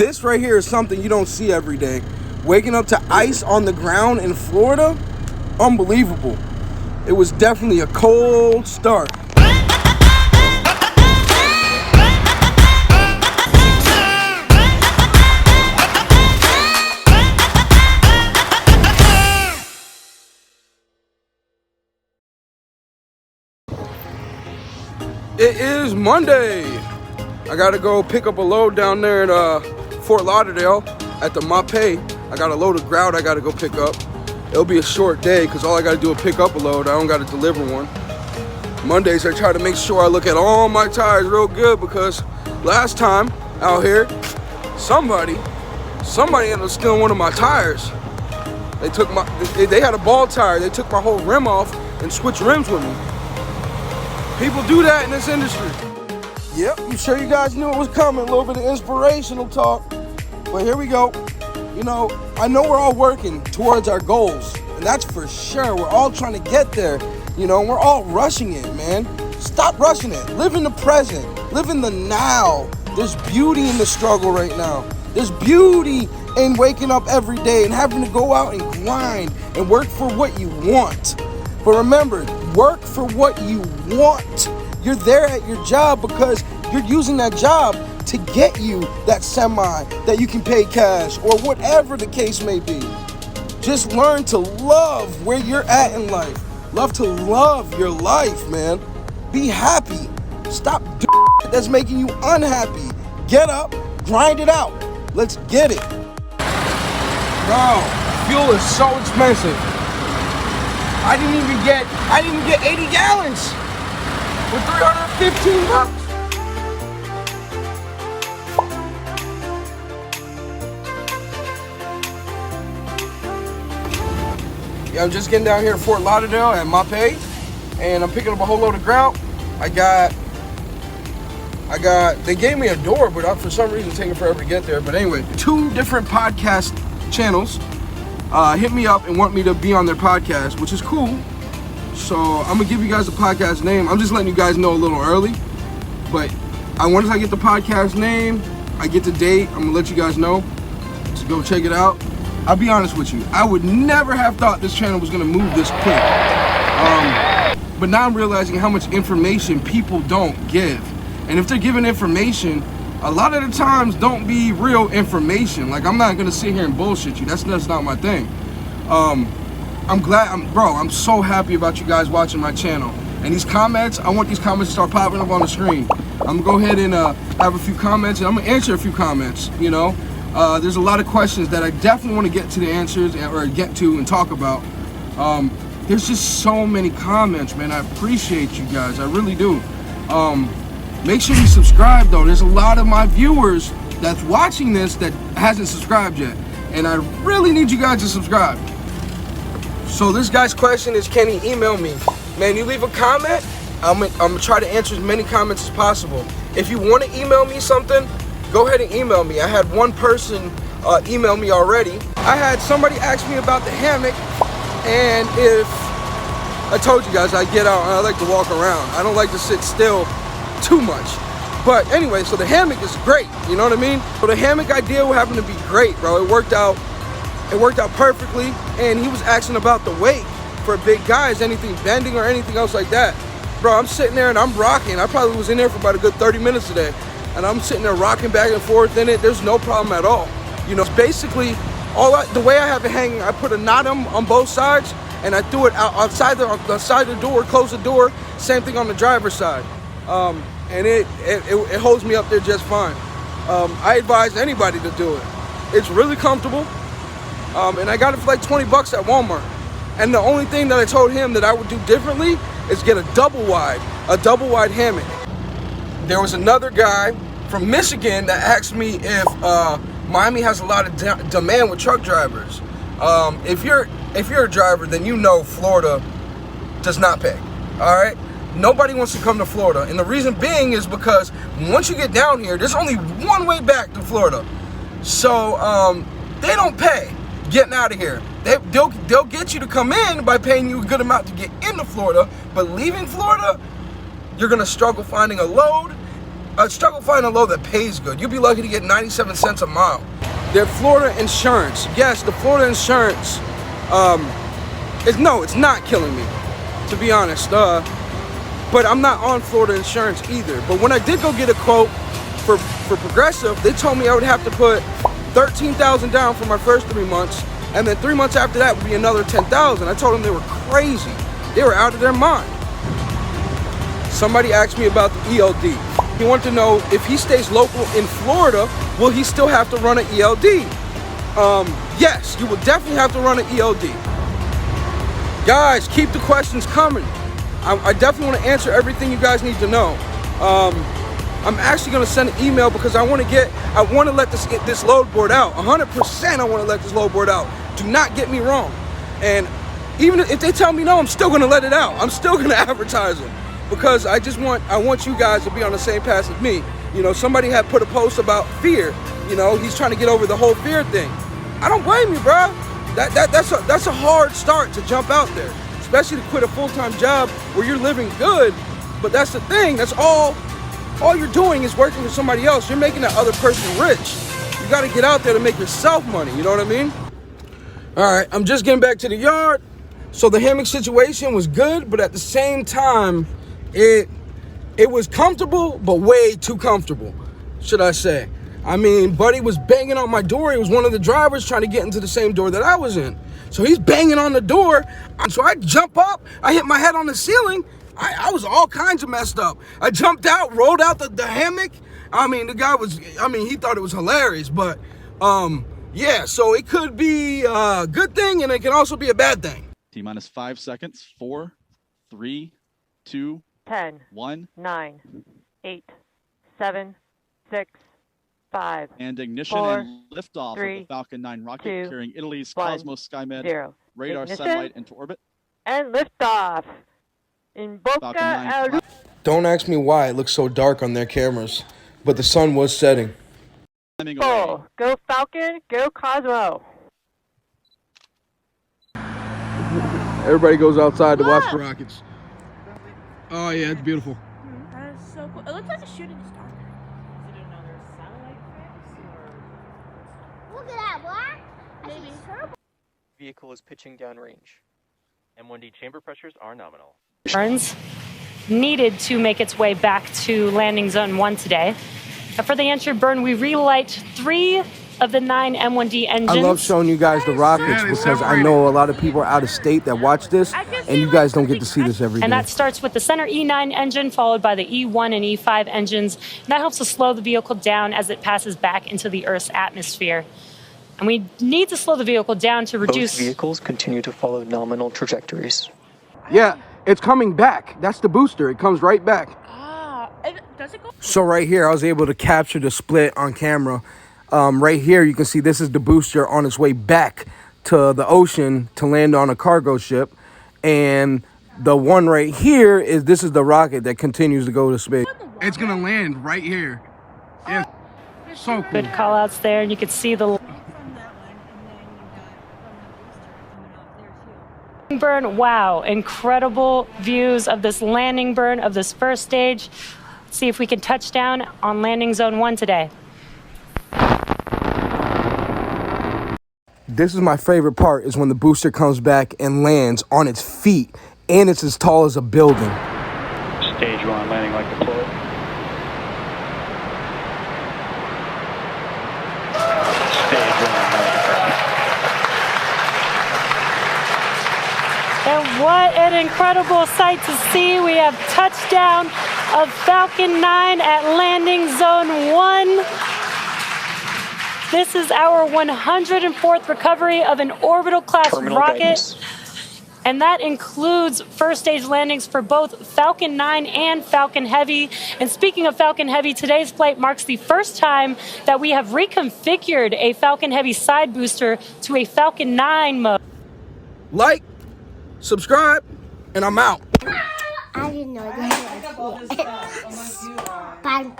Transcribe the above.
This right here is something you don't see every day. Waking up to ice on the ground in Florida, unbelievable. It was definitely a cold start. It is Monday. I gotta go pick up a load down there at Fort Lauderdale at the Mape. I got a load of grout I gotta go pick up. It'll be a short day because all I gotta do is pick up a load. I don't gotta deliver one. Mondays I try to make sure I look at all my tires real good because last time out here, somebody ended up stealing one of my tires. They had a ball tire. They took my whole rim off and switched rims with me. People do that in this industry. Yep, I'm sure you guys knew it was coming. A little bit of inspirational talk. But here we go. You know, I know we're all working towards our goals. And that's for sure. We're all trying to get there. You know, we're all rushing it, man. Stop rushing it. Live in the present. Live in the now. There's beauty in the struggle right now. There's beauty in waking up every day and having to go out and grind and work for what you want. But remember, work for what you want. You're there at your job because you're using that job to get you that semi that you can pay cash or whatever the case may be. Just learn to love where you're at in life. Love to love your life, man. Be happy. Stop doing that's making you unhappy. Get up, grind it out. Let's get it. Bro, fuel is so expensive. I didn't even get 80 gallons for $315. Yeah, I'm just getting down here at Fort Lauderdale at Mape, and I'm picking up a whole load of grout. They gave me a door, but for some reason it's taking forever to get there. But anyway, 2 different podcast channels hit me up and want me to be on their podcast, which is cool. So I'm gonna give you guys the podcast name. I'm just letting you guys know a little early, but once I get the podcast name, I get the date, I'm gonna let you guys know to go check it out. I'll be honest with you, I would never have thought this channel was gonna move this quick. But now I'm realizing how much information people don't give. And if they're giving information, a lot of the times don't be real information. Like, I'm not gonna sit here and bullshit you. That's not my thing. I'm so happy about you guys watching my channel. And these comments, I want these comments to start popping up on the screen. I'm gonna go ahead and have a few comments, and I'm gonna answer a few comments, you know. There's a lot of questions that I definitely want to get to the answers or get to and talk about. There's just so many comments, man. I appreciate you guys, I really do. Make sure you subscribe though. There's a lot of my viewers that's watching this that hasn't subscribed yet, and I really need you guys to subscribe. So this guy's question is, can he email me? Man, you leave a comment, I'm gonna try to answer as many comments as possible. If you want to email me something, go ahead and email me. I had one person email me already. I had somebody ask me about the hammock, and if I told you guys I get out and I like to walk around. I don't like to sit still too much. But anyway, so the hammock is great, you know what I mean? So the hammock idea happened to be great, bro. It worked out perfectly, and he was asking about the weight for big guys, anything bending or anything else like that. Bro, I'm sitting there and I'm rocking. I probably was in there for about a good 30 minutes today, and I'm sitting there rocking back and forth in it. There's no problem at all. You know, it's basically the way I have it hanging, I put a knot on both sides, and I threw it outside the side of the door, close the door. Same thing on the driver's side. And it holds me up there just fine. I advise anybody to do it. It's really comfortable, and I got it for like 20 bucks at Walmart. And the only thing that I told him that I would do differently is get a double wide hammock. There was another guy from Michigan that asked me if Miami has a lot of demand with truck drivers. If you're a driver, then you know Florida does not pay. All right. Nobody wants to come to Florida, and the reason being is because once you get down here, there's only one way back to Florida. So they don't pay getting out of here. They'll get you to come in by paying you a good amount to get into Florida, but leaving Florida, you're gonna struggle finding a load, struggle finding a load that pays good. You'll be lucky to get 97 cents a mile. Their Florida insurance. Yes, the Florida insurance, it's not killing me, to be honest. But I'm not on Florida insurance either. But when I did go get a quote for Progressive, they told me I would have to put $13,000 down for my first 3 months, and then 3 months after that would be another $10,000. I told them they were crazy. They were out of their mind. Somebody asked me about the ELD. He wanted to know if he stays local in Florida, will he still have to run an ELD? Yes, you will definitely have to run an ELD. Guys, keep the questions coming. I definitely want to answer everything you guys need to know. I'm actually going to send an email because I want to let this load board out. 100% I want to let this load board out. Do not get me wrong. And even if they tell me no, I'm still going to let it out. I'm still going to advertise it because I want you guys to be on the same path as me. You know, somebody had put a post about fear. You know, he's trying to get over the whole fear thing. I don't blame you, bro. That's a hard start to jump out there, especially to quit a full-time job where you're living good. But that's the thing. That's all you're doing is working for somebody else. You're making that other person rich. You got to get out there to make yourself money. You know what I mean? All right, I'm just getting back to the yard. So the hammock situation was good, but at the same time, it was comfortable, but way too comfortable, should I say. I mean, buddy was banging on my door. He was one of the drivers trying to get into the same door that I was in. So he's banging on the door. So I jump up. I hit my head on the ceiling. I was all kinds of messed up. I jumped out, rolled out the hammock. I mean, the guy he thought it was hilarious. But, yeah, so it could be a good thing and it can also be a bad thing. T-minus 5 seconds. 4, 3, 2, 10, 1. 9, 8, 7, 6, 5. And ignition 4, and liftoff 3, of the Falcon 9 rocket 2, carrying Italy's 1, Cosmos Skymed 0. radar Ignition satellite into orbit. And liftoff. In Boca El... Don't ask me why it looks so dark on their cameras, but the sun was setting. Go Falcon, go Cosmo. Everybody goes outside to watch the rockets. Oh yeah, it's beautiful. That is so cool. It looks like a shooting star. Is it another satellite fix or? Look at that, Black. Maybe. Vehicle is pitching downrange. M1D chamber pressures are nominal. Burns needed to make its way back to landing zone 1 today. For the entry burn, we relight 3 of the 9 M1D engines. I love showing you guys the rockets because I know a lot of people are out of state that watch this, and you guys don't get to see this every day. And that starts with the center E9 engine, followed by the E1 and E5 engines. And that helps to slow the vehicle down as it passes back into the Earth's atmosphere. And we need to slow the vehicle down to reduce... Both vehicles continue to follow nominal trajectories. Yeah, it's coming back. That's the booster. It comes right back. Does it go? So right here, I was able to capture the split on camera. Right here, you can see this is the booster on its way back to the ocean to land on a cargo ship. And the one right here this is the rocket that continues to go to space. It's going to land right here. Yeah. So cool. Good call outs there, and you can see the burn. Wow, incredible views of this landing burn of this first stage. Let's see if we can touch down on landing zone 1 today. This is my favorite part, is when the booster comes back and lands on its feet, and it's as tall as a building. Stage 1 landing like deployed. And what an incredible sight to see. We have touchdown of Falcon 9 at landing zone 1. This is our 104th recovery of an orbital class rocket. Guidance. And that includes first stage landings for both Falcon 9 and Falcon Heavy. And speaking of Falcon Heavy, today's flight marks the first time that we have reconfigured a Falcon Heavy side booster to a Falcon 9 mode. Like, subscribe, and I'm out. I didn't know that. Bye.